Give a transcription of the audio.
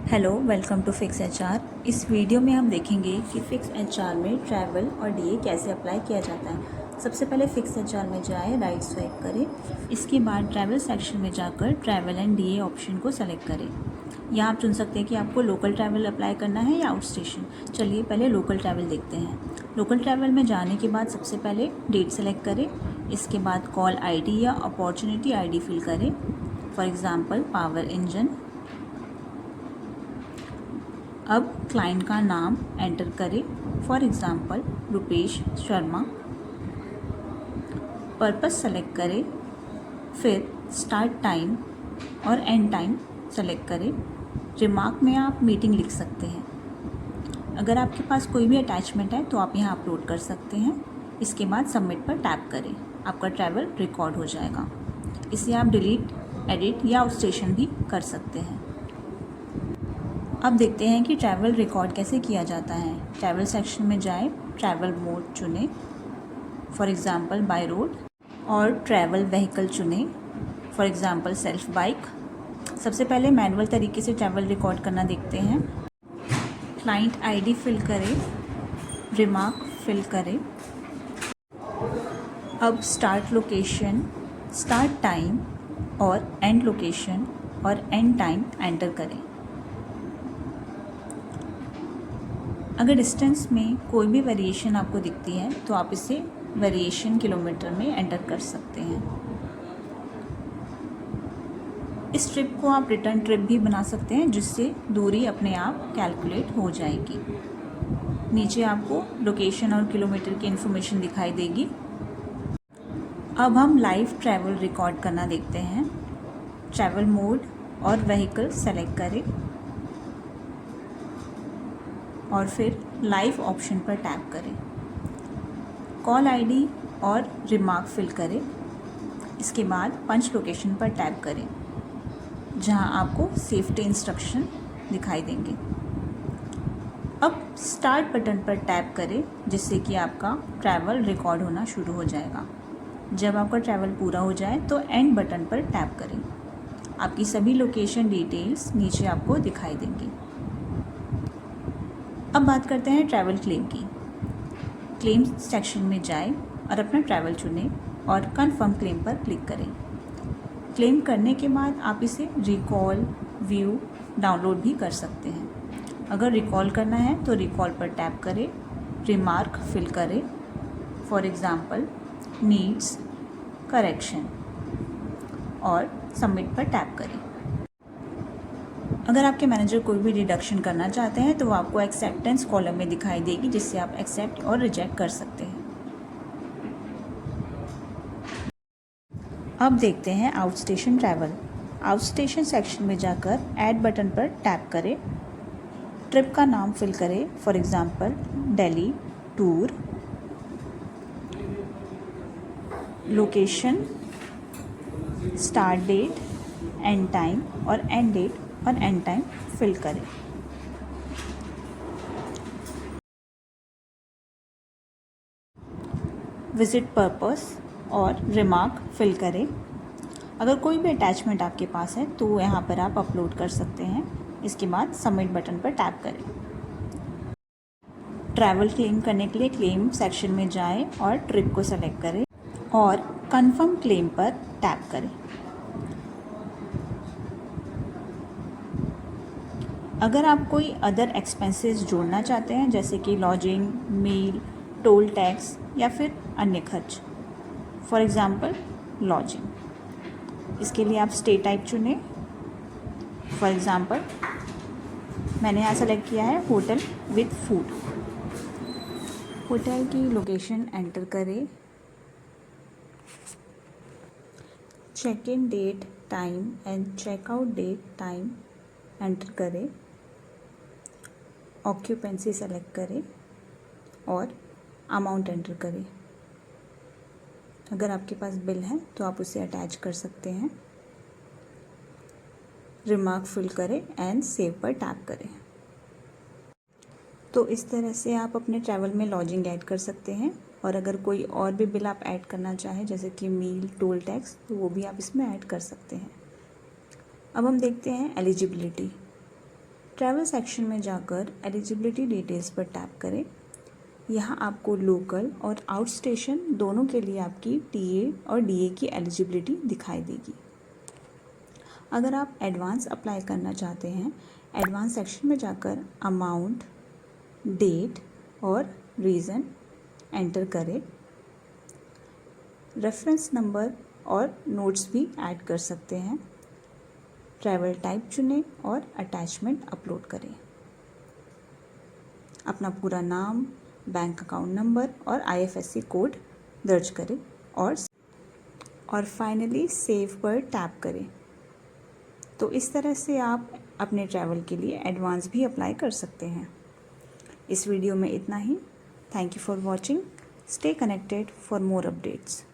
Hello, welcome to Fix HR. इस video में हम देखेंगे कि फिक्स एचआर में ट्रैवल और डीए कैसे अप्लाई किया जाता है। सबसे पहले फिक्स एचआर में जाए, राइट स्वाइप करें। इसके बाद ट्रैवल सेक्शन में जाकर ट्रैवल एंड डीए ऑप्शन को सेलेक्ट करें। यहाँ आप चुन सकते हैं कि आपको लोकल ट्रैवल अप्लाई करना है या आउट स्टेशन। चलिए पहले लोकल ट्रैवल देखते हैं। लोकल ट्रैवल में जाने के बाद सबसे पहले डेट सेलेक्ट करें। इसके बाद कॉल आईडी या अपॉर्चुनिटी आईडी फिल करें। For example power engine. अब क्लाइंट का नाम एंटर करें, for example Rupesh Sharma. Purpose select करें, फिर स्टार्ट टाइम और एंड टाइम सेलेक्ट करें। रिमार्क में आप मीटिंग लिख सकते हैं। अगर आपके पास कोई भी अटैचमेंट है तो आप यहाँ अपलोड कर सकते हैं। इसके बाद सबमिट पर टैप करें, आपका ट्रैवल रिकॉर्ड हो जाएगा। इसे आप डिलीट, एडिट या आउटस्टेशन भी कर सकते हैं। अब देखते हैं कि ट्रैवल रिकॉर्ड कैसे किया जाता है। ट्रैवल सेक्शन में जाएं, ट्रैवल मोड चुनें, फॉर एग्ज़ाम्पल बाय रोड, और ट्रैवल व्हीकल चुनें, फॉर एग्ज़ाम्पल सेल्फ बाइक। सबसे पहले मैनुअल तरीके से ट्रैवल रिकॉर्ड करना देखते हैं। क्लाइंट आईडी फिल करें, रिमार्क फिल करें। अब स्टार्ट लोकेशन, स्टार्ट टाइम और एंड लोकेशन और एंड टाइम एंटर करें। अगर डिस्टेंस में कोई भी वेरिएशन आपको दिखती है तो आप इसे वेरिएशन किलोमीटर में एंटर कर सकते हैं। इस ट्रिप को आप रिटर्न ट्रिप भी बना सकते हैं, जिससे दूरी अपने आप कैलकुलेट हो जाएगी। नीचे आपको लोकेशन और किलोमीटर की इन्फॉर्मेशन दिखाई देगी। अब हम लाइव ट्रैवल रिकॉर्ड करना देखते हैं। ट्रैवल मोड और व्हीकल सेलेक्ट करें और फिर लाइव ऑप्शन पर टैप करें। कॉल आईडी और रिमार्क फिल करें। इसके बाद पंच लोकेशन पर टैप करें, जहां आपको सेफ्टी इंस्ट्रक्शन दिखाई देंगे। अब स्टार्ट बटन पर टैप करें, जिससे कि आपका ट्रैवल रिकॉर्ड होना शुरू हो जाएगा। जब आपका ट्रैवल पूरा हो जाए तो एंड बटन पर टैप करें। आपकी सभी लोकेशन डिटेल्स नीचे आपको दिखाई देंगी। अब बात करते हैं ट्रैवल क्लेम की। क्लेम सेक्शन में जाएं और अपना ट्रैवल चुनें और कन्फर्म क्लेम पर क्लिक करें। क्लेम करने के बाद आप इसे रिकॉल, व्यू, डाउनलोड भी कर सकते हैं। अगर रिकॉल करना है तो रिकॉल पर टैप करें, रिमार्क फिल करें, फॉर एग्ज़ाम्पल नीड्स करेक्शन, और सबमिट पर टैप करें। अगर आपके मैनेजर कोई भी डिडक्शन करना चाहते हैं तो वो आपको एक्सेप्टेंस कॉलम में दिखाई देगी, जिससे आप एक्सेप्ट और रिजेक्ट कर सकते हैं। अब देखते हैं out station travel. Out station section में जाकर ऐड बटन पर टैप करें। ट्रिप का नाम फिल करें, for example Delhi tour. Location, start date, end time और एंड डेट और एंड टाइम फिल करें। विजिट पर्पस और रिमार्क फिल करें। अगर कोई भी अटैचमेंट आपके पास है तो यहाँ पर आप अपलोड कर सकते हैं। इसके बाद सबमिट बटन पर टैप करें। ट्रैवल क्लेम करने के लिए क्लेम सेक्शन में जाएं और ट्रिप को सेलेक्ट करें और कंफर्म क्लेम पर टैप करें। अगर आप कोई अदर एक्सपेंसेस जोड़ना चाहते हैं, जैसे कि लॉजिंग, मील, टोल टैक्स या फिर अन्य खर्च, फॉर एग्ज़ाम्पल लॉजिंग, इसके लिए आप स्टे टाइप चुनें। फॉर एग्ज़ाम्पल मैंने यहाँ सेलेक्ट किया है होटल विद फूड। होटल की लोकेशन एंटर करें। Check in date, time and checkout date, time enter करें। ऑक्यूपेंसी सेलेक्ट करें और अमाउंट एंटर करें। अगर आपके पास बिल है तो आप उसे अटैच कर सकते हैं। रिमार्क फिल करें एंड सेव पर टैप करें। तो इस तरह से आप अपने ट्रैवल में लॉजिंग ऐड कर सकते हैं, और अगर कोई और भी बिल आप ऐड करना चाहें, जैसे कि मील, टोल टैक्स, तो वो भी आप इसमें ऐड कर सकते हैं। अब हम देखते हैं एलिजिबिलिटी। ट्रैवल सेक्शन में जाकर एलिजिबिलिटी डिटेल्स पर टैप करें। यहाँ आपको लोकल और आउट स्टेशन दोनों के लिए आपकी टीए और डीए की एलिजिबिलिटी दिखाई देगी। अगर आप एडवांस अप्लाई करना चाहते हैं, एडवांस सेक्शन में जाकर अमाउंट, डेट और रीज़न एंटर करें। रेफरेंस नंबर और नोट्स भी ऐड कर सकते हैं। ट्रैवल टाइप चुनें और अटैचमेंट अपलोड करें। अपना पूरा नाम, बैंक अकाउंट नंबर और आईएफएससी कोड दर्ज करें और फाइनली सेव पर टैप करें। तो इस तरह से आप अपने ट्रैवल के लिए एडवांस भी अप्लाई कर सकते हैं। इस वीडियो में इतना ही। Thank you for watching. Stay connected for more updates.